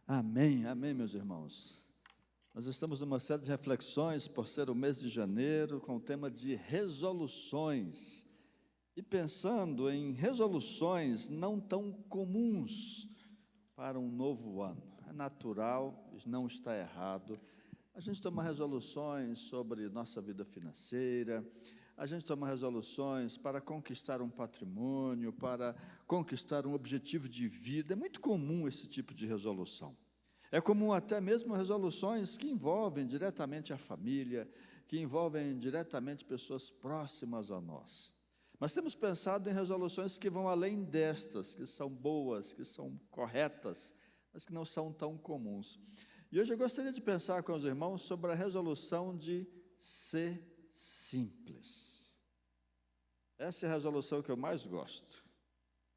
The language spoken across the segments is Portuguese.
Amém, amém, meus irmãos. Nós estamos numa série de reflexões, por ser o mês de janeiro, com o tema de resoluções. E pensando em resoluções não tão comuns para um novo ano. É natural, não está errado. A gente toma resoluções sobre nossa vida financeira, a gente toma resoluções para conquistar um patrimônio, para conquistar um objetivo de vida. É muito comum esse tipo de resolução. É comum até mesmo resoluções que envolvem diretamente a família, que envolvem diretamente pessoas próximas a nós. Mas temos pensado em resoluções que vão além destas, que são boas, que são corretas, mas que não são tão comuns. E hoje eu gostaria de pensar com os irmãos sobre a resolução de ser simples. Essa é a resolução que eu mais gosto.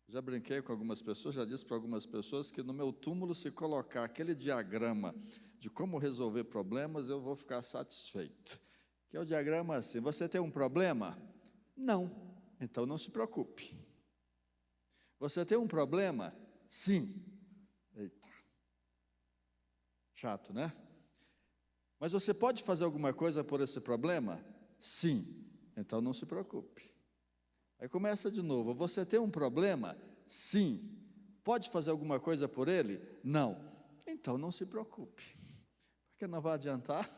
Já brinquei com algumas pessoas, já disse para algumas pessoas que no meu túmulo, se colocar aquele diagrama de como resolver problemas, eu vou ficar satisfeito. Que é o diagrama assim: você tem um problema? Não. Então não se preocupe. Você tem um problema? Sim. Eita. Chato, né? Mas você pode fazer alguma coisa por esse problema? Sim. Então não se preocupe. Aí começa de novo: você tem um problema? Sim. Pode fazer alguma coisa por ele? Não. Então não se preocupe, porque não vai adiantar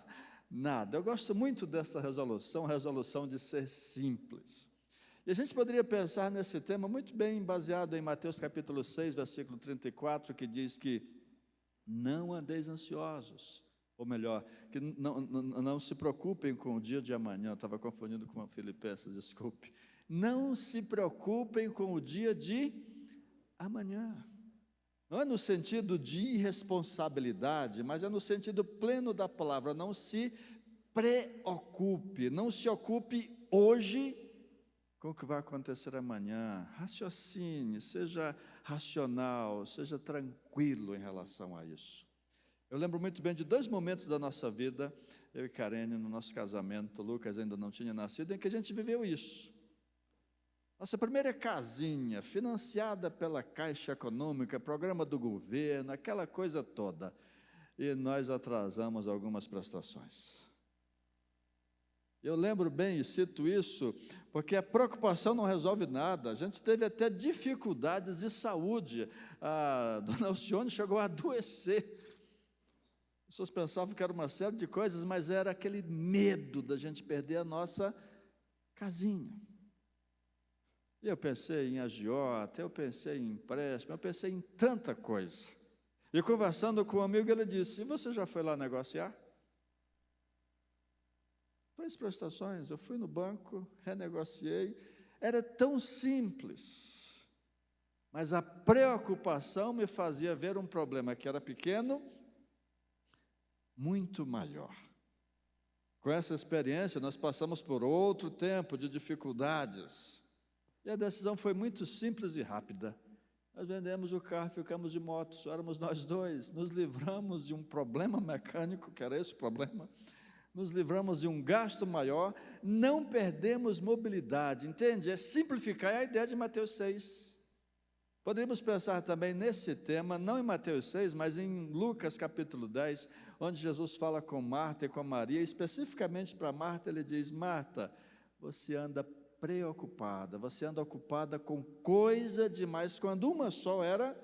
nada. Eu gosto muito dessa resolução, resolução de ser simples. E a gente poderia pensar nesse tema muito bem baseado em Mateus capítulo 6, versículo 34, que diz que não andeis ansiosos, ou melhor, que não se preocupem com o dia de amanhã. Eu estava confundindo com Filipenses, desculpe. Não se preocupem com o dia de amanhã. Não é no sentido de irresponsabilidade, mas é no sentido pleno da palavra. Não se preocupe, não se ocupe hoje com o que vai acontecer amanhã. Raciocine, seja racional, seja tranquilo em relação a isso. Eu lembro muito bem de dois momentos da nossa vida, eu e Karene, no nosso casamento, Lucas ainda não tinha nascido, em que a gente viveu isso. Nossa primeira casinha, financiada pela Caixa Econômica, programa do governo, aquela coisa toda. E nós atrasamos algumas prestações. Eu lembro bem e cito isso, porque a preocupação não resolve nada. A gente teve até dificuldades de saúde. A dona Alcione chegou a adoecer. As pessoas pensavam que era uma série de coisas, mas era aquele medo da gente perder a nossa casinha. E eu pensei em agiota, eu pensei em empréstimo, eu pensei em tanta coisa. E conversando com um amigo, ele disse: e você já foi lá negociar? 3 prestações, eu fui no banco, renegociei. Era tão simples, mas a preocupação me fazia ver um problema que era pequeno, muito maior. Com essa experiência, nós passamos por outro tempo de dificuldades. E a decisão foi muito simples e rápida. Nós vendemos o carro, ficamos de moto, só éramos nós dois. Nos livramos de um problema mecânico, que era esse o problema. Nos livramos de um gasto maior, não perdemos mobilidade, entende? É simplificar, é a ideia de Mateus 6. Poderíamos pensar também nesse tema, não em Mateus 6, mas em Lucas capítulo 10, onde Jesus fala com Marta e com Maria. Especificamente para Marta, ele diz: Marta, você anda preocupada, você anda ocupada com coisa demais, quando uma só era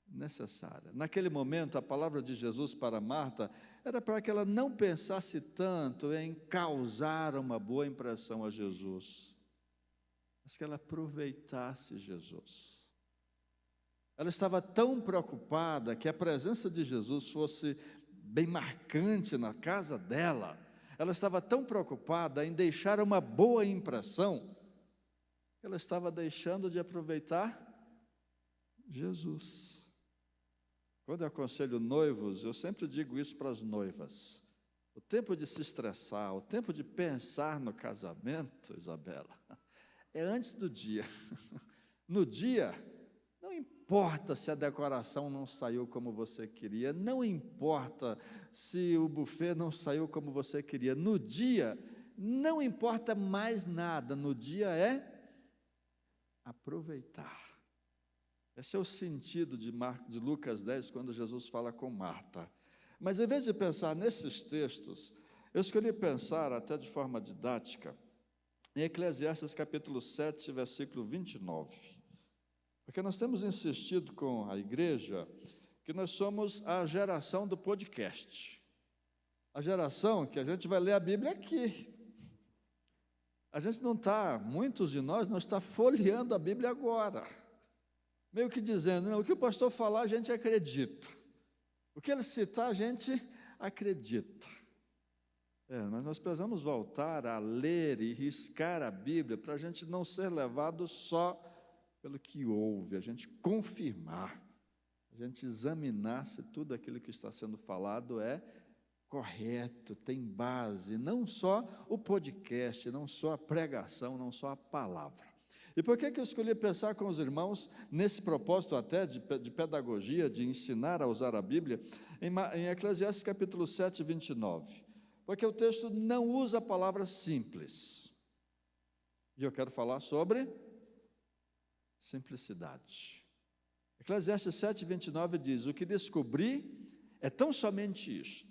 necessária. Naquele momento, a palavra de Jesus para Marta era para que ela não pensasse tanto em causar uma boa impressão a Jesus, mas que ela aproveitasse Jesus. Ela estava tão preocupada que a presença de Jesus fosse bem marcante na casa dela. Ela estava tão preocupada em deixar uma boa impressão, que ela estava deixando de aproveitar Jesus. Quando eu aconselho noivos, eu sempre digo isso para as noivas: o tempo de se estressar, o tempo de pensar no casamento, Isabela, é antes do dia. No dia, não importa se a decoração não saiu como você queria, não importa se o buffet não saiu como você queria. No dia, não importa mais nada. No dia é aproveitar. Esse é o sentido de Lucas 10, quando Jesus fala com Marta. Mas, em vez de pensar nesses textos, eu escolhi pensar, até de forma didática, em Eclesiastes capítulo 7, versículo 29. Porque nós temos insistido com a igreja que nós somos a geração do podcast. A geração que a gente vai ler a Bíblia aqui. A gente não está, muitos de nós não está folheando a Bíblia agora. Meio que dizendo, o que o pastor falar a gente acredita. O que ele citar a gente acredita. Mas nós precisamos voltar a ler e riscar a Bíblia para a gente não ser levado só pelo que ouve, a gente confirmar, a gente examinar se tudo aquilo que está sendo falado é correto, tem base, não só o podcast, não só a pregação, não só a palavra. E por que eu escolhi pensar com os irmãos nesse propósito até de pedagogia, de ensinar a usar a Bíblia, em Eclesiastes capítulo 7, 29? Porque o texto não usa a palavra simples. E eu quero falar sobre simplicidade. Eclesiastes 7, 29 diz, o que descobri é tão somente isto.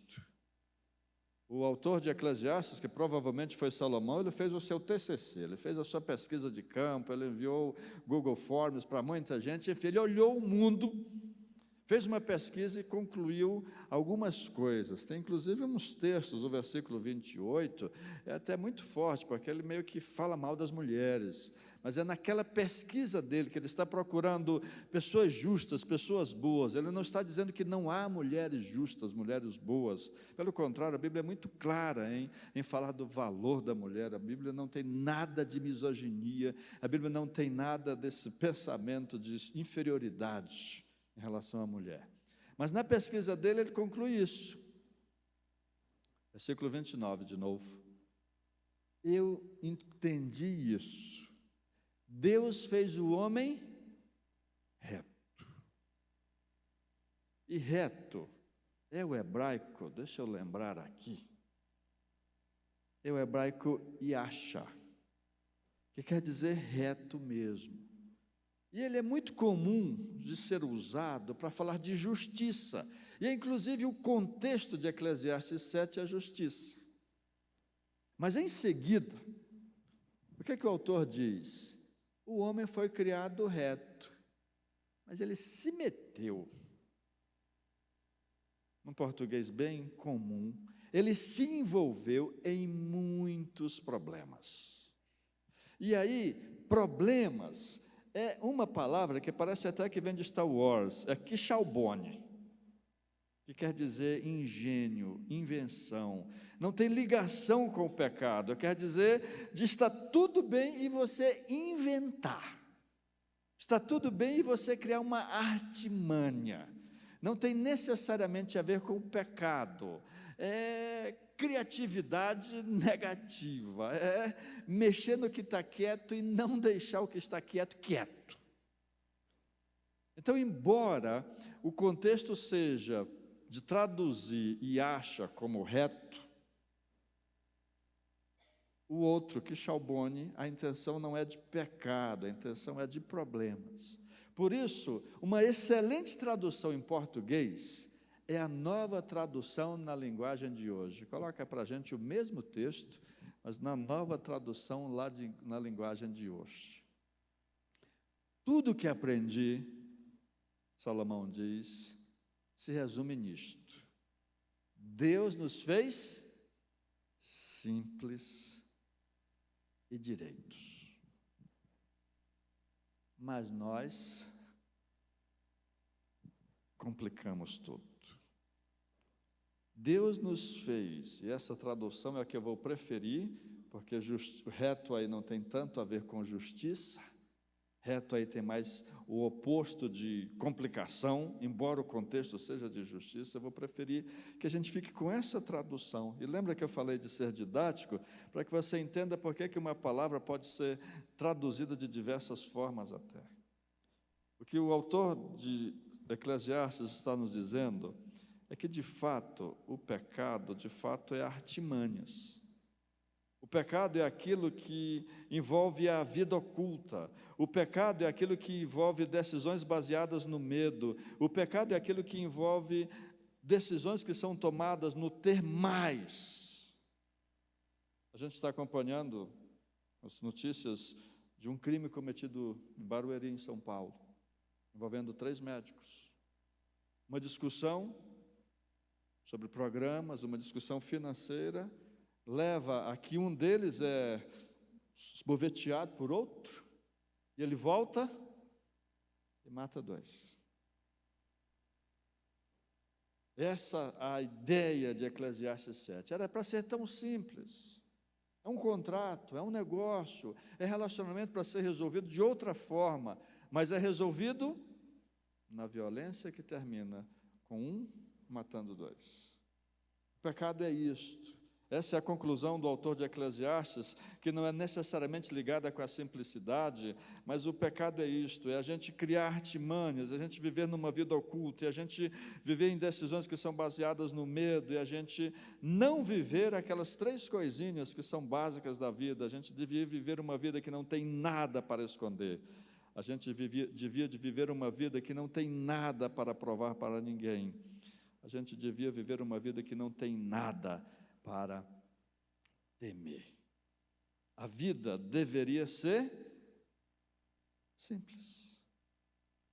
O autor de Eclesiastes, que provavelmente foi Salomão, ele fez o seu TCC, ele fez a sua pesquisa de campo, ele enviou Google Forms para muita gente, enfim, ele olhou o mundo, fez uma pesquisa e concluiu algumas coisas. Tem inclusive uns textos, o versículo 28, é até muito forte, porque ele meio que fala mal das mulheres, mas é naquela pesquisa dele que ele está procurando pessoas justas, pessoas boas. Ele não está dizendo que não há mulheres justas, mulheres boas. Pelo contrário, a Bíblia é muito clara em falar do valor da mulher. A Bíblia não tem nada de misoginia, a Bíblia não tem nada desse pensamento de inferioridade em relação à mulher. Mas na pesquisa dele, ele conclui isso. Versículo 29, de novo. Eu entendi isso. Deus fez o homem reto. E reto é o hebraico, deixa eu lembrar aqui, é o hebraico yasha, que quer dizer reto mesmo. E ele é muito comum de ser usado para falar de justiça. E inclusive o contexto de Eclesiastes 7 é a justiça. Mas em seguida, o que o autor diz? O homem foi criado reto, mas ele se meteu, num português bem comum, ele se envolveu em muitos problemas. E aí, problemas é uma palavra que parece até que vem de Star Wars, é Kishalbone, que quer dizer engenho, invenção, não tem ligação com o pecado, quer dizer de estar tudo bem e você inventar, está tudo bem e você criar uma artimanha, não tem necessariamente a ver com o pecado, é criatividade negativa, é mexer no que está quieto e não deixar o que está quieto, quieto. Então, embora o contexto seja de traduzir yasha como reto, o outro, Kishalbone, a intenção não é de pecado, a intenção é de problemas. Por isso, uma excelente tradução em português é a Nova Tradução na linguagem de hoje. Coloca para a gente o mesmo texto, mas na Nova Tradução na linguagem de hoje. Tudo que aprendi, Salomão diz, se resume nisto. Deus nos fez simples e direitos. Mas nós complicamos tudo. Deus nos fez, e essa tradução é a que eu vou preferir, porque reto aí não tem tanto a ver com justiça, reto aí tem mais o oposto de complicação, embora o contexto seja de justiça, eu vou preferir que a gente fique com essa tradução. E lembra que eu falei de ser didático? Para que você entenda por que uma palavra pode ser traduzida de diversas formas até. O que o autor de Eclesiastes está nos dizendo é que, de fato, o pecado, de fato, é artimanhas. O O pecado é aquilo que envolve a vida oculta. O pecado é aquilo que envolve decisões baseadas no medo. O pecado é aquilo que envolve decisões que são tomadas no ter mais. A gente está acompanhando as notícias de um crime cometido em Barueri, em São Paulo, envolvendo 3 médicos. Uma discussão sobre programas, uma discussão financeira, leva a que um deles é esboveteado por outro, e ele volta e mata 2. Essa é a ideia de Eclesiastes 7. Era para ser tão simples. É um contrato, é um negócio, é relacionamento para ser resolvido de outra forma, mas é resolvido na violência que termina com um matando 2. O pecado é isto. Essa é a conclusão do autor de Eclesiastes, que não é necessariamente ligada com a simplicidade, mas o pecado é isto, é a gente criar artimanhas, a gente viver numa vida oculta, e a gente viver em decisões que são baseadas no medo, e a gente não viver aquelas 3 coisinhas que são básicas da vida. A gente devia viver uma vida que não tem nada para esconder. A gente devia viver uma vida que não tem nada para provar para ninguém. A gente devia viver uma vida que não tem nada para temer. A vida deveria ser simples,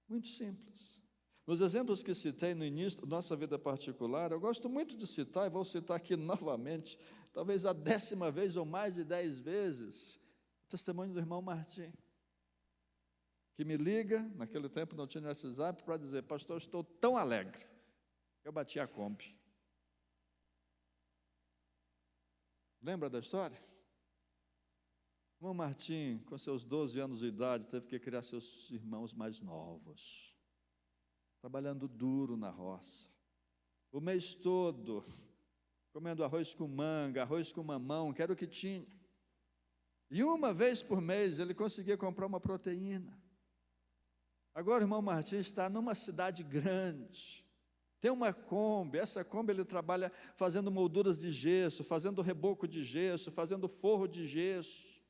muito simples. Nos exemplos que citei no início da nossa vida particular, eu gosto muito de citar, e vou citar aqui novamente, talvez a 10ª vez ou mais de 10 vezes, o testemunho do irmão Martim, que me liga, naquele tempo não tinha WhatsApp, para dizer: pastor, eu estou tão alegre, eu bati a Kombi. Lembra da história? O irmão Martim, com seus 12 anos de idade, teve que criar seus irmãos mais novos, trabalhando duro na roça, o mês todo, comendo arroz com manga, arroz com mamão, que era o que tinha. E uma vez por mês ele conseguia comprar uma proteína. Agora o irmão Martim está numa cidade grande, tem uma Kombi. Essa Kombi ele trabalha fazendo molduras de gesso, fazendo reboco de gesso, fazendo forro de gesso.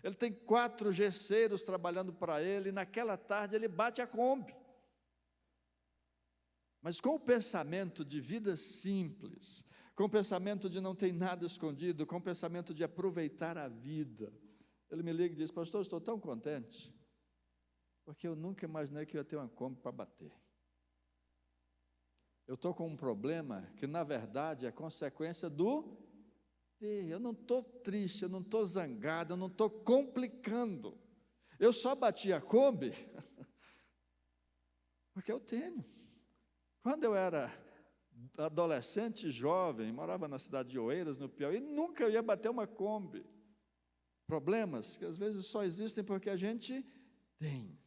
Ele tem 4 gesseiros trabalhando para ele, e naquela tarde ele bate a Kombi. Mas com o pensamento de vida simples, com o pensamento de não ter nada escondido, com o pensamento de aproveitar a vida, ele me liga e diz: pastor, eu estou tão contente, porque eu nunca imaginei que eu ia ter uma Kombi para bater. Eu estou com um problema que, na verdade, é consequência do ter. Eu não estou triste, eu não estou zangado, eu não estou complicando. Eu só bati a Kombi porque eu tenho. Quando eu era adolescente, jovem, morava na cidade de Oeiras, no Piauí, nunca eu ia bater uma Kombi. Problemas que às vezes só existem porque a gente tem.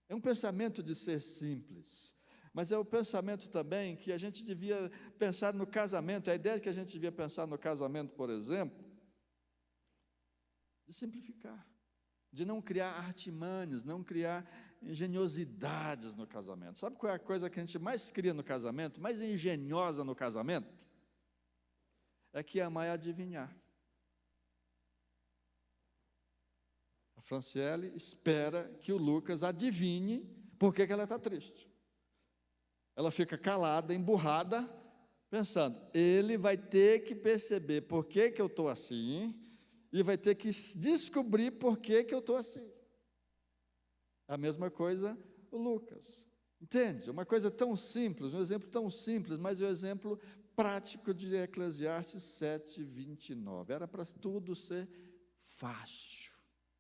É um pensamento de ser simples. Mas é o pensamento também que a gente devia pensar no casamento, a ideia que a gente devia pensar no casamento, por exemplo, de simplificar, de não criar artimanhas, não criar engenhosidades no casamento. Sabe qual é a coisa que a gente mais cria no casamento, mais engenhosa no casamento? É que amar é adivinhar. A Franciele espera que o Lucas adivinhe por que ela está triste. Ela fica calada, emburrada, pensando: ele vai ter que perceber por que eu estou assim, e vai ter que descobrir por que eu estou assim. A mesma coisa o Lucas. Entende? Uma coisa tão simples, um exemplo tão simples, mas é um exemplo prático de Eclesiastes 7:29. Era para tudo ser fácil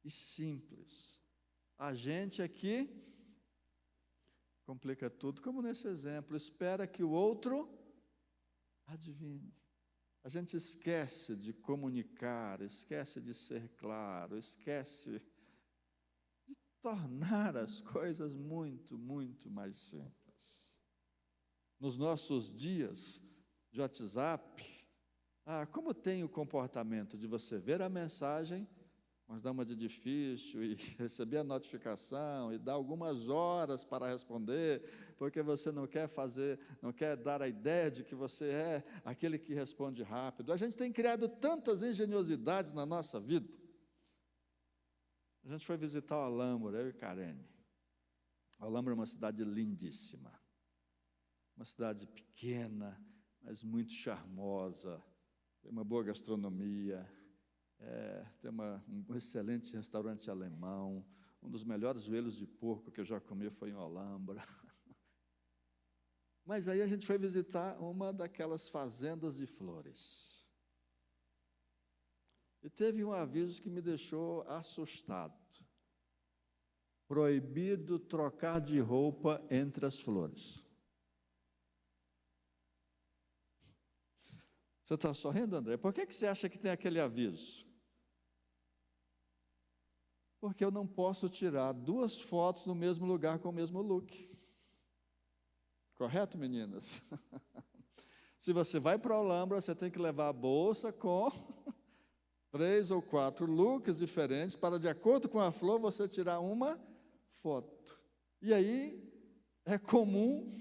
e simples. A gente aqui complica tudo, como nesse exemplo, espera que o outro adivinhe. A gente esquece de comunicar, esquece de ser claro, esquece de tornar as coisas muito, muito mais simples. Nos nossos dias de WhatsApp, como tem o comportamento de você ver a mensagem, mas dá uma de difícil, e receber a notificação, e dar algumas horas para responder, porque você não quer fazer, não quer dar a ideia de que você é aquele que responde rápido. A gente tem criado tantas engenhosidades na nossa vida. A gente foi visitar o Alhambra, eu e Karen. O Alhambra é uma cidade lindíssima, uma cidade pequena, mas muito charmosa, tem uma boa gastronomia, tem um excelente restaurante alemão, um dos melhores joelhos de porco que eu já comi foi em Alhambra. Mas aí a gente foi visitar uma daquelas fazendas de flores. E teve um aviso que me deixou assustado. Proibido trocar de roupa entre as flores. Você está sorrindo, André? Por que você acha que tem aquele aviso? Porque eu não posso tirar 2 fotos no mesmo lugar com o mesmo look. Correto, meninas? Se você vai para a Alhambra, você tem que levar a bolsa com 3 ou 4 looks diferentes para, de acordo com a flor, você tirar uma foto. E aí, é comum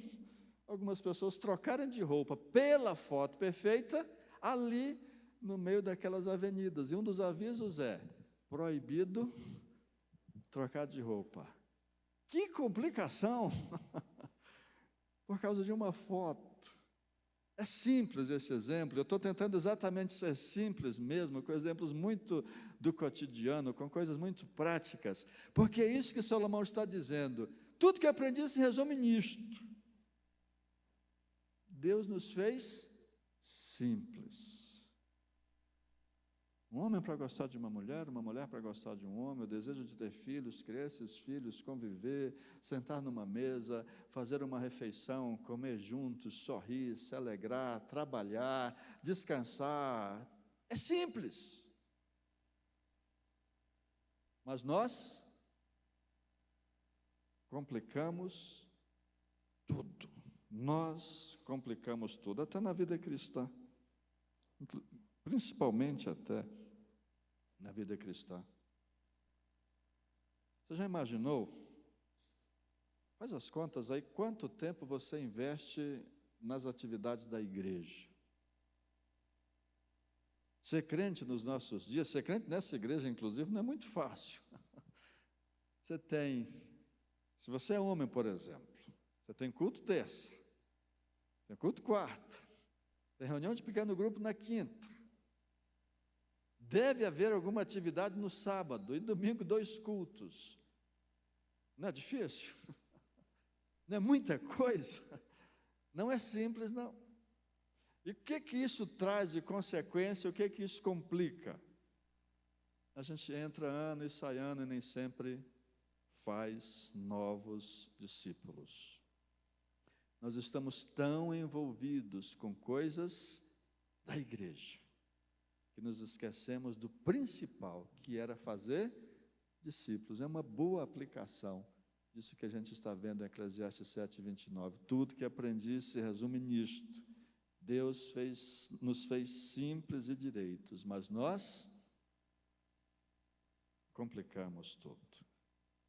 algumas pessoas trocarem de roupa pela foto perfeita ali no meio daquelas avenidas. E um dos avisos é: proibido trocar de roupa. Que complicação! Por causa de uma foto. É simples esse exemplo, eu estou tentando exatamente ser simples mesmo, com exemplos muito do cotidiano, com coisas muito práticas, porque é isso que Salomão está dizendo. Tudo que aprendi se resume nisto. Deus nos fez simples. Um homem para gostar de uma mulher para gostar de um homem, o desejo de ter filhos, criar esses filhos, conviver, sentar numa mesa, fazer uma refeição, comer juntos, sorrir, se alegrar, trabalhar, descansar. É simples. Mas nós complicamos tudo. Nós complicamos tudo, até na vida cristã. Principalmente até na vida cristã. Você já imaginou? Faz as contas aí, quanto tempo você investe nas atividades da igreja? Ser crente nos nossos dias, ser crente nessa igreja, inclusive, não é muito fácil. Você tem, se você é homem, por exemplo, você tem culto terça, tem culto quarta, tem reunião de pequeno grupo na quinta, deve haver alguma atividade no sábado e domingo 2 cultos. Não é difícil? Não é muita coisa? Não é simples, não. E o que isso traz de consequência? O que isso complica? A gente entra ano e sai ano e nem sempre faz novos discípulos. Nós estamos tão envolvidos com coisas da igreja, que nos esquecemos do principal, que era fazer discípulos. É uma boa aplicação disso que a gente está vendo em Eclesiastes 7:29. Tudo que aprendi se resume nisto. Deus nos fez simples e direitos, mas nós complicamos tudo.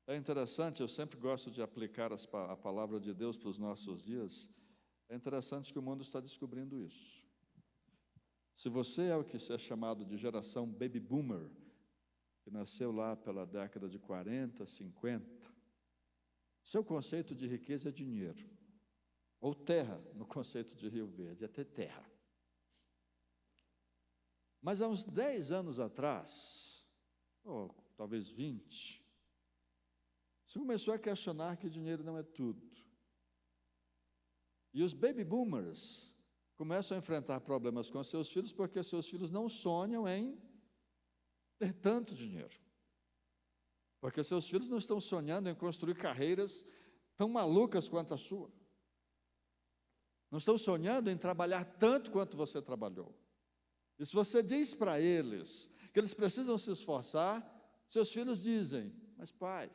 É interessante, eu sempre gosto de aplicar a palavra de Deus para os nossos dias. É interessante que o mundo está descobrindo isso. Se você é o que é chamado de geração baby boomer, que nasceu lá pela década de 40, 50, seu conceito de riqueza é dinheiro, ou terra, no conceito de Rio Verde, é ter terra. Mas há uns 10 anos atrás, ou talvez 20, você começou a questionar que dinheiro não é tudo. E os baby boomers começam a enfrentar problemas com seus filhos, porque seus filhos não sonham em ter tanto dinheiro. Porque seus filhos não estão sonhando em construir carreiras tão malucas quanto a sua. Não estão sonhando em trabalhar tanto quanto você trabalhou. E se você diz para eles que eles precisam se esforçar, seus filhos dizem: mas pai,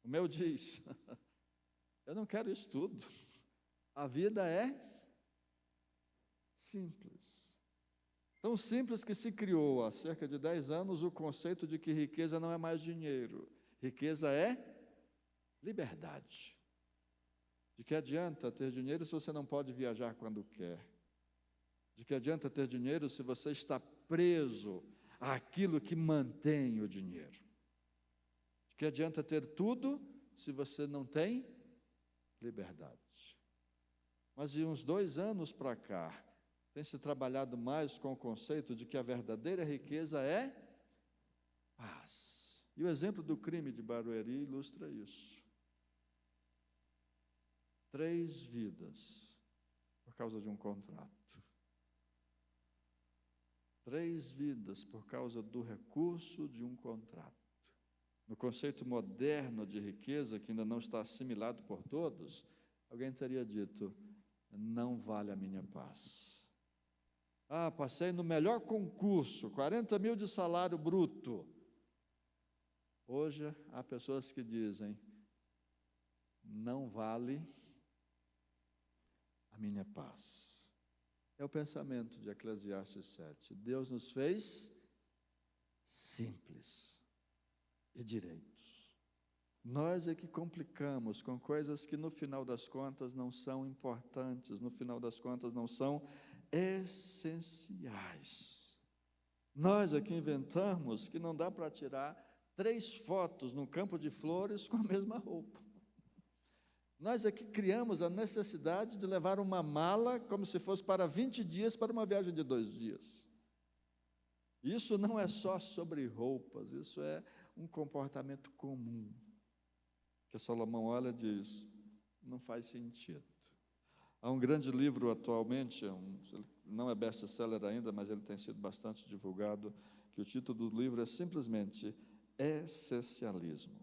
o meu diz, eu não quero isso tudo. A vida é simples. Tão simples que se criou há cerca de 10 anos o conceito de que riqueza não é mais dinheiro. Riqueza é liberdade. De que adianta ter dinheiro se você não pode viajar quando quer? De que adianta ter dinheiro se você está preso àquilo que mantém o dinheiro? De que adianta ter tudo se você não tem liberdade? Mas de uns 2 anos para cá, tem se trabalhado mais com o conceito de que a verdadeira riqueza é paz. E o exemplo do crime de Barueri ilustra isso. 3 vidas por causa de um contrato. 3 vidas por causa do recurso de um contrato. No conceito moderno de riqueza, que ainda não está assimilado por todos, alguém teria dito: não vale a minha paz. Passei no melhor concurso, 40 mil de salário bruto. Hoje há pessoas que dizem: não vale a minha paz. É o pensamento de Eclesiastes 7. Deus nos fez simples e direitos. Nós é que complicamos com coisas que no final das contas não são importantes, no final das contas não são essenciais. Nós é que inventamos que não dá para tirar 3 fotos num campo de flores com a mesma roupa. Nós é que criamos a necessidade de levar uma mala como se fosse para 20 dias para uma viagem de 2 dias. Isso não é só sobre roupas, isso é um comportamento comum. Que Salomão olha e diz: não faz sentido. Há um grande livro atualmente, não é best-seller ainda, mas ele tem sido bastante divulgado, que o título do livro é simplesmente Essencialismo.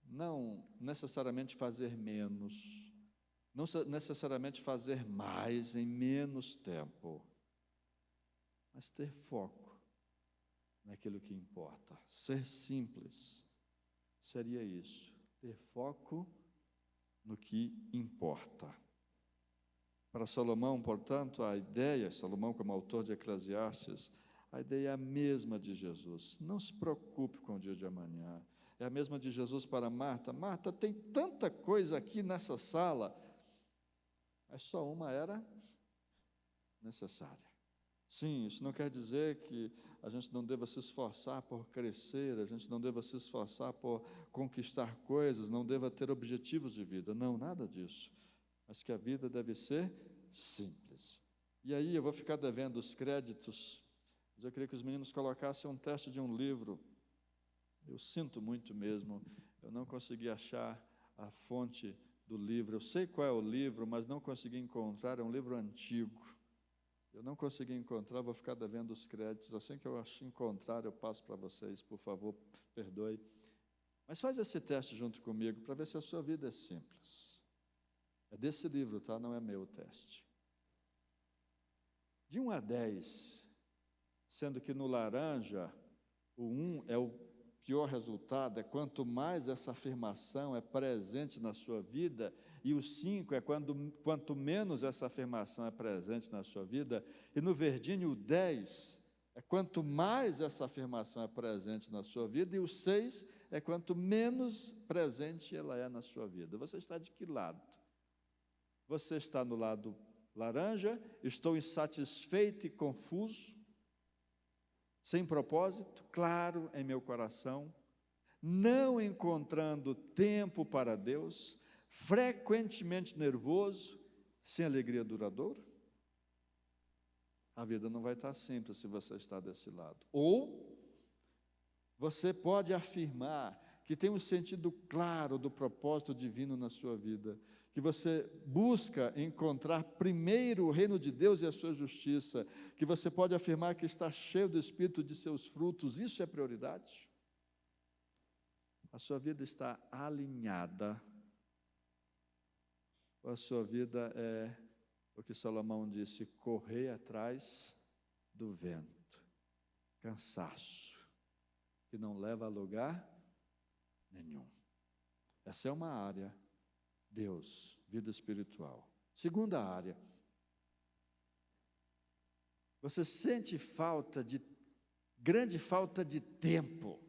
Não necessariamente fazer menos, não necessariamente fazer mais em menos tempo, mas ter foco naquilo que importa. Ser simples seria isso, ter foco no que importa. Para Salomão, portanto, a ideia, Salomão como autor de Eclesiastes, a ideia é a mesma de Jesus. Não se preocupe com o dia de amanhã. É a mesma de Jesus para Marta. Marta, tem tanta coisa aqui nessa sala, mas só uma era necessária. Sim, isso não quer dizer que a gente não deva se esforçar por crescer, a gente não deva se esforçar por conquistar coisas, não deva ter objetivos de vida. Não, nada disso. Mas que a vida deve ser simples. E aí eu vou ficar devendo os créditos, mas eu queria que os meninos colocassem um teste de um livro. Eu sinto muito mesmo, eu não consegui achar a fonte do livro. Eu sei qual é o livro, mas não consegui encontrar, é um livro antigo. Eu não consegui encontrar, vou ficar devendo os créditos. Assim que eu encontrar, eu passo para vocês, por favor, perdoe. Mas faz esse teste junto comigo, para ver se a sua vida é simples. É desse livro, tá? Não é meu o teste. De 1 a 10, sendo que no laranja, o 1 é o pior resultado, é quanto mais essa afirmação é presente na sua vida, e o 5 é quanto menos essa afirmação é presente na sua vida, e no verdinho o 10 é quanto mais essa afirmação é presente na sua vida, e o 6 é quanto menos presente ela é na sua vida. Você está de que lado? Você está no lado laranja, estou insatisfeito e confuso, sem propósito, claro em meu coração, não encontrando tempo para Deus, frequentemente nervoso, sem alegria duradoura? A vida não vai estar simples se você está desse lado. Ou você pode afirmar que tem um sentido claro do propósito divino na sua vida, que você busca encontrar primeiro o reino de Deus e a sua justiça, que você pode afirmar que está cheio do Espírito de seus frutos, isso é prioridade? A sua vida está alinhada, ou a sua vida é o que Salomão disse, correr atrás do vento, cansaço, que não leva a lugar nenhum. Essa é uma área. Deus, vida espiritual. Segunda área, Você sente grande falta de tempo.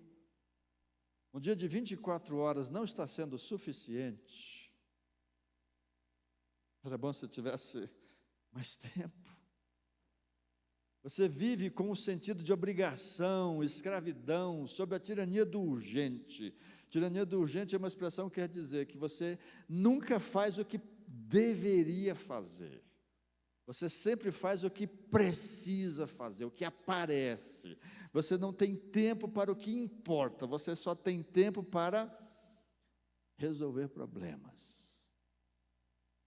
Um dia de 24 horas não está sendo suficiente. Era bom se tivesse mais tempo. Você vive com o sentido de obrigação, escravidão, sob a tirania do urgente. Tirania do urgente é uma expressão que quer dizer que você nunca faz o que deveria fazer. Você sempre faz o que precisa fazer, o que aparece. Você não tem tempo para o que importa, você só tem tempo para resolver problemas.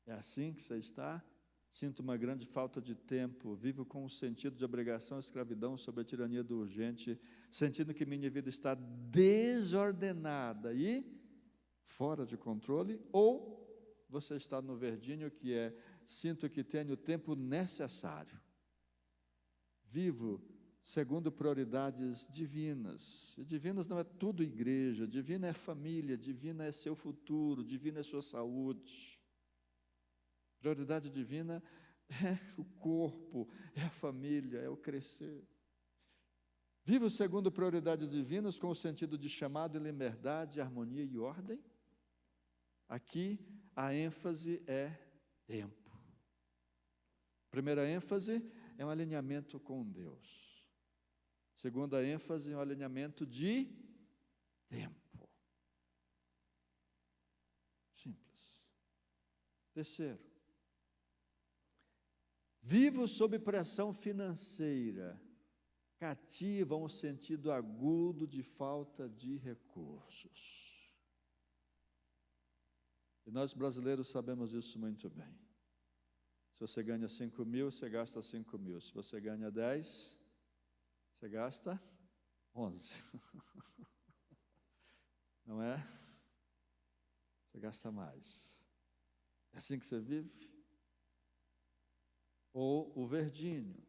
É assim que você está? Sinto uma grande falta de tempo, vivo com um sentido de obrigação e escravidão sob a tirania do urgente, sentindo que minha vida está desordenada e fora de controle, ou você está no verdinho, que é: sinto que tenho o tempo necessário. Vivo segundo prioridades divinas. E divinas não é tudo igreja, divina é família, divina é seu futuro, divina é sua saúde. Prioridade divina é o corpo, é a família, é o crescer. Vivo segundo prioridades divinas com o sentido de chamado e liberdade, harmonia e ordem. Aqui a ênfase é tempo. Primeira ênfase é um alinhamento com Deus. Segunda ênfase é um alinhamento de tempo. Simples. Terceiro, vivo sob pressão financeira, cativam o sentido agudo de falta de recursos. E nós brasileiros sabemos isso muito bem. Se você ganha 5 mil, você gasta 5 mil. Se você ganha 10, você gasta 11. Não é? Você gasta mais. É assim que você vive? Ou o verdinho,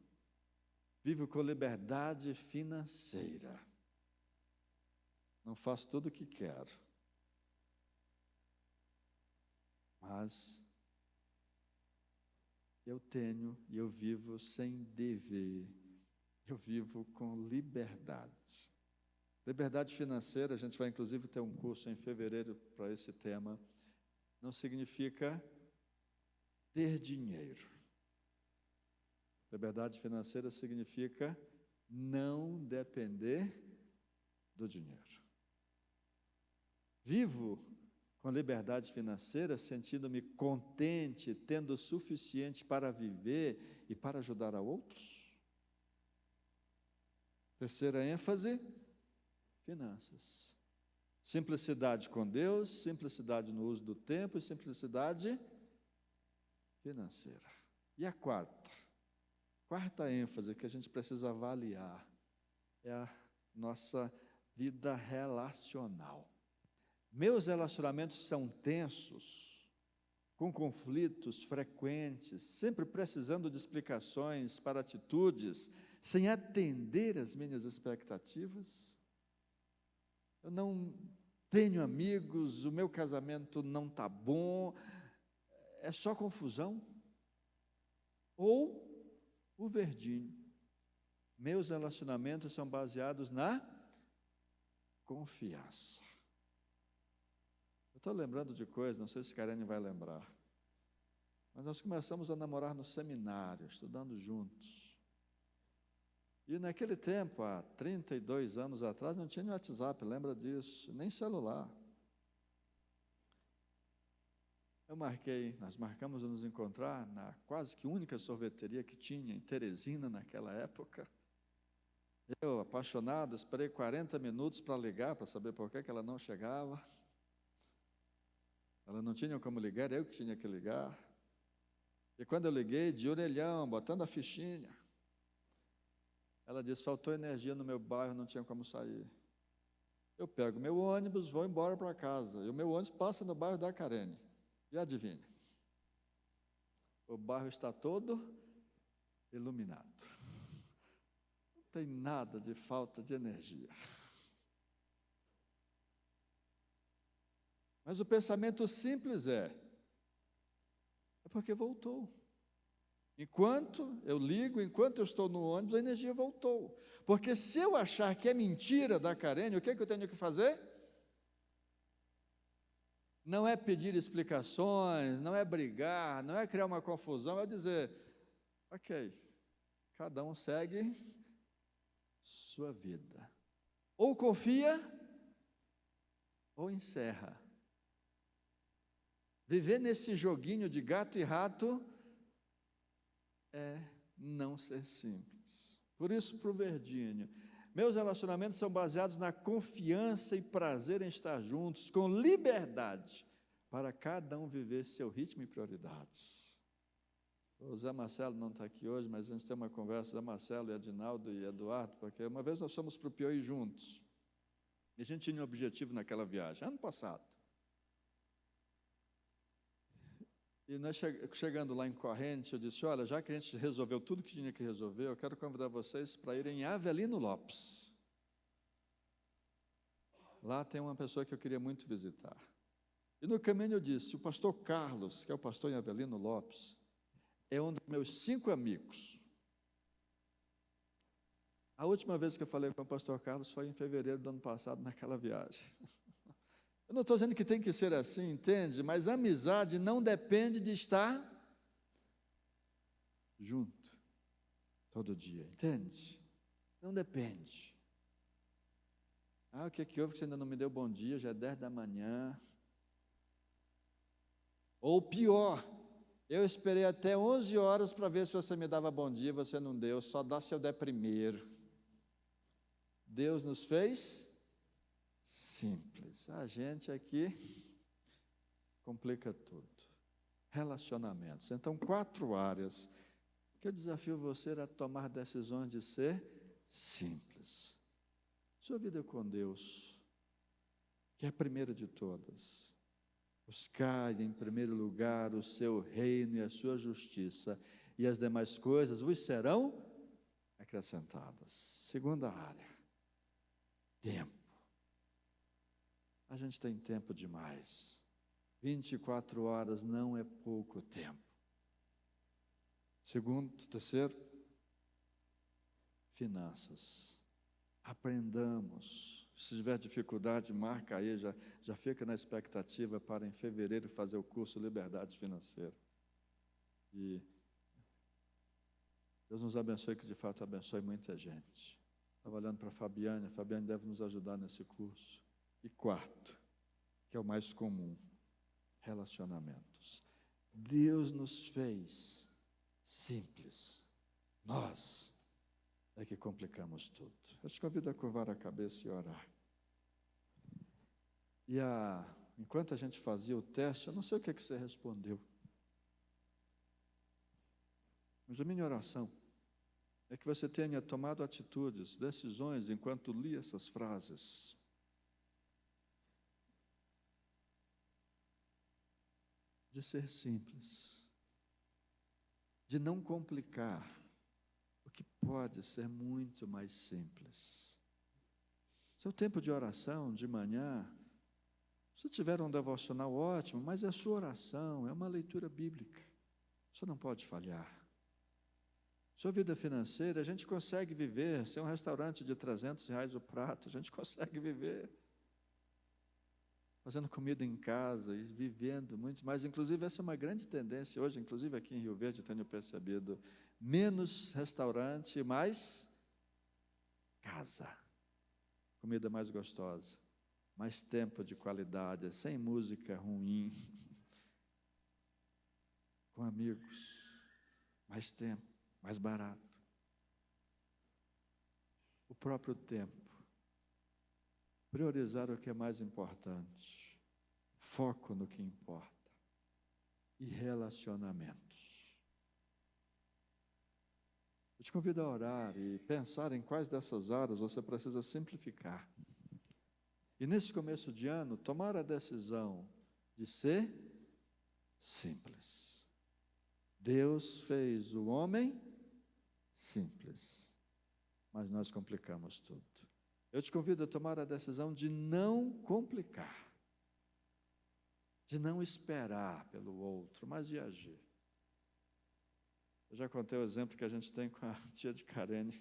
vivo com liberdade financeira. Não faço tudo o que quero, mas eu tenho e eu vivo sem dever. Eu vivo com liberdade. Liberdade financeira, a gente vai inclusive ter um curso em fevereiro para esse tema. Não significa ter dinheiro. Liberdade financeira significa não depender do dinheiro. Vivo com liberdade financeira, sentindo-me contente, tendo o suficiente para viver e para ajudar a outros. Terceira ênfase, finanças. Simplicidade com Deus, simplicidade no uso do tempo e simplicidade financeira. E a quarta ênfase que a gente precisa avaliar é a nossa vida relacional. Meus relacionamentos são tensos, com conflitos frequentes, sempre precisando de explicações para atitudes, sem atender às minhas expectativas. Eu não tenho amigos, o meu casamento não está bom, é só confusão. Ou o verdinho, meus relacionamentos são baseados na confiança. Eu estou lembrando de coisas, não sei se Karen vai lembrar, mas nós começamos a namorar no seminário, estudando juntos. E naquele tempo, há 32 anos atrás, não tinha WhatsApp, lembra disso, nem celular. Nós marcamos de nos encontrar na quase que única sorveteria que tinha em Teresina naquela época. Eu, apaixonado, esperei 40 minutos para ligar, para saber por que ela não chegava. Ela não tinha como ligar, eu que tinha que ligar. E quando eu liguei, de orelhão, botando a fichinha, ela disse: faltou energia no meu bairro, não tinha como sair. Eu pego meu ônibus, vou embora para casa, e o meu ônibus passa no bairro da Karen. E adivinha? O bairro está todo iluminado. Não tem nada de falta de energia. Mas o pensamento simples é porque voltou. Enquanto eu ligo, enquanto eu estou no ônibus, a energia voltou. Porque se eu achar que é mentira da Karen, o que eu tenho que fazer? Não é pedir explicações, não é brigar, não é criar uma confusão, é dizer, ok, cada um segue sua vida. Ou confia, ou encerra. Viver nesse joguinho de gato e rato é não ser simples. Por isso, para o Verdinho, meus relacionamentos são baseados na confiança e prazer em estar juntos, com liberdade, para cada um viver seu ritmo e prioridades. O Zé Marcelo não está aqui hoje, mas a gente tem uma conversa, Zé Marcelo, Edinaldo e Eduardo, porque uma vez nós fomos para o Piauí juntos, e a gente tinha um objetivo naquela viagem, ano passado. E nós chegando lá em Corrente, eu disse, olha, já que a gente resolveu tudo que tinha que resolver, eu quero convidar vocês para irem em Avelino Lopes. Lá tem uma pessoa que eu queria muito visitar. E no caminho eu disse, o pastor Carlos, que é o pastor em Avelino Lopes, é um dos meus 5 amigos. A última vez que eu falei com o pastor Carlos foi em fevereiro do ano passado, naquela viagem. Eu não estou dizendo que tem que ser assim, entende? Mas a amizade não depende de estar junto todo dia, entende? Não depende. O que houve que você ainda não me deu bom dia? Já é 10 da manhã. Ou pior, eu esperei até 11 horas para ver se você me dava bom dia, você não deu, só dá se eu der primeiro. Deus nos fez simples. A gente aqui complica tudo. Relacionamentos. Então, 4 áreas que eu desafio você a tomar decisões de ser simples. Sua vida com Deus, que é a primeira de todas. Buscai em primeiro lugar o seu reino e a sua justiça, e as demais coisas vos serão acrescentadas. Segunda área, tempo. A gente tem tempo demais. 24 horas não é pouco tempo. Terceiro, finanças. Aprendamos. Se tiver dificuldade, marca aí, já fica na expectativa para em fevereiro fazer o curso Liberdade Financeira. E Deus nos abençoe, que de fato abençoe muita gente. Estava olhando para a Fabiane deve nos ajudar nesse curso. E 4, que é o mais comum, relacionamentos. Deus nos fez simples. Nós é que complicamos tudo. Eu te convido a curvar a cabeça e orar. E enquanto a gente fazia o teste, eu não sei o que você respondeu. Mas a minha oração é que você tenha tomado atitudes, decisões, enquanto lia essas frases. De ser simples. De não complicar. O que pode ser muito mais simples. Seu tempo de oração de manhã, se tiver um devocional ótimo, mas é a sua oração, é uma leitura bíblica. Você não pode falhar. Sua vida financeira, a gente consegue viver, sem um restaurante de R$300 o prato, a gente consegue viver. Fazendo comida em casa e vivendo muito mais. Inclusive, essa é uma grande tendência hoje, inclusive aqui em Rio Verde, eu tenho percebido, menos restaurante, mais casa. Comida mais gostosa, mais tempo de qualidade, sem música ruim, com amigos, mais tempo, mais barato. O próprio tempo. Priorizar o que é mais importante. Foco no que importa. E relacionamentos. Eu te convido a orar e pensar em quais dessas áreas você precisa simplificar. E nesse começo de ano, tomar a decisão de ser simples. Deus fez o homem simples, mas nós complicamos tudo. Eu te convido a tomar a decisão de não complicar, de não esperar pelo outro, mas de agir. Eu já contei o exemplo que a gente tem com a tia de Karene.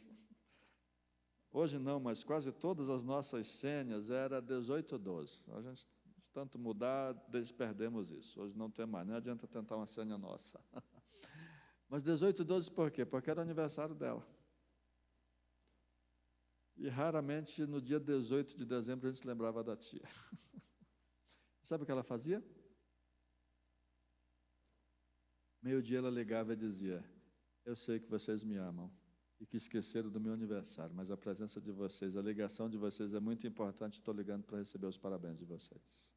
Hoje não, mas quase todas as nossas senhas era 18 ou 12. A gente, de tanto mudar, perdemos isso. Hoje não tem mais, não adianta tentar uma senha nossa. Mas 18 ou 12 por quê? Porque era o aniversário dela. E raramente no dia 18 de dezembro a gente se lembrava da tia. Sabe o que ela fazia? Meio-dia ela ligava e dizia: eu sei que vocês me amam e que esqueceram do meu aniversário, mas a presença de vocês, a ligação de vocês é muito importante, estou ligando para receber os parabéns de vocês.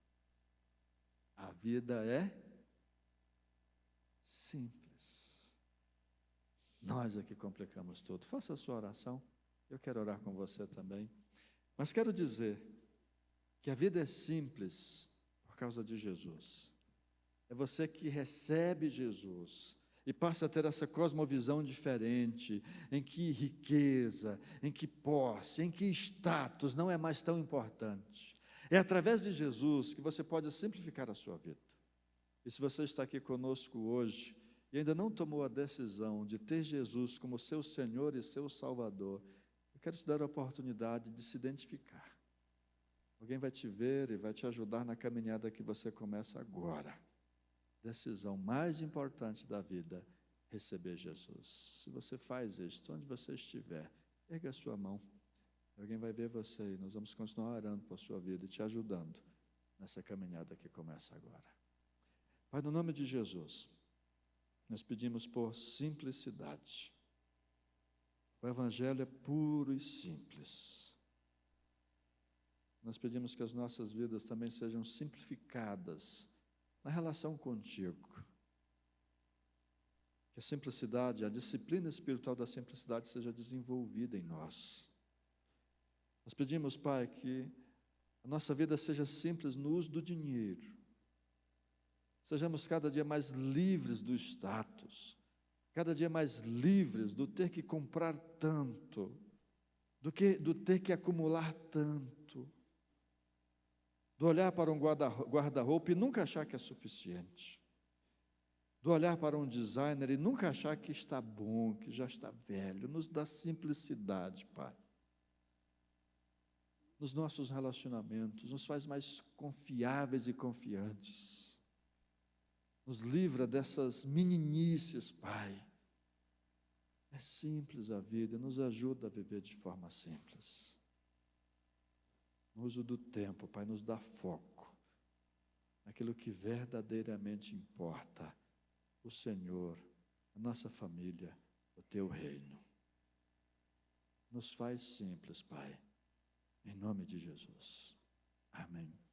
A vida é simples. Nós é que complicamos tudo. Faça a sua oração, eu quero orar com você também. Mas quero dizer que a vida é simples por causa de Jesus. É você que recebe Jesus e passa a ter essa cosmovisão diferente, em que riqueza, em que posse, em que status não é mais tão importante. É através de Jesus que você pode simplificar a sua vida. E se você está aqui conosco hoje e ainda não tomou a decisão de ter Jesus como seu Senhor e seu Salvador, eu quero te dar a oportunidade de se identificar. Alguém vai te ver e vai te ajudar na caminhada que você começa agora. Decisão mais importante da vida, receber Jesus. Se você faz isso, onde você estiver, erga a sua mão. Alguém vai ver você e nós vamos continuar orando por sua vida e te ajudando nessa caminhada que começa agora. Pai, no nome de Jesus, nós pedimos por simplicidade. O Evangelho é puro e simples. Nós pedimos que as nossas vidas também sejam simplificadas na relação contigo. Que a simplicidade, a disciplina espiritual da simplicidade seja desenvolvida em nós. Nós pedimos, Pai, que a nossa vida seja simples no uso do dinheiro. Sejamos cada dia mais livres do status, cada dia mais livres do ter que comprar tanto, do ter que acumular tanto, do olhar para um guarda-roupa e nunca achar que é suficiente, do olhar para um designer e nunca achar que está bom, que já está velho. Nos dá simplicidade, Pai. Nos nossos relacionamentos, nos faz mais confiáveis e confiantes. Nos livra dessas meninices, Pai. É simples a vida, nos ajuda a viver de forma simples. No uso do tempo, Pai, nos dá foco naquilo que verdadeiramente importa. O Senhor, a nossa família, o Teu reino. Nos faz simples, Pai, em nome de Jesus. Amém.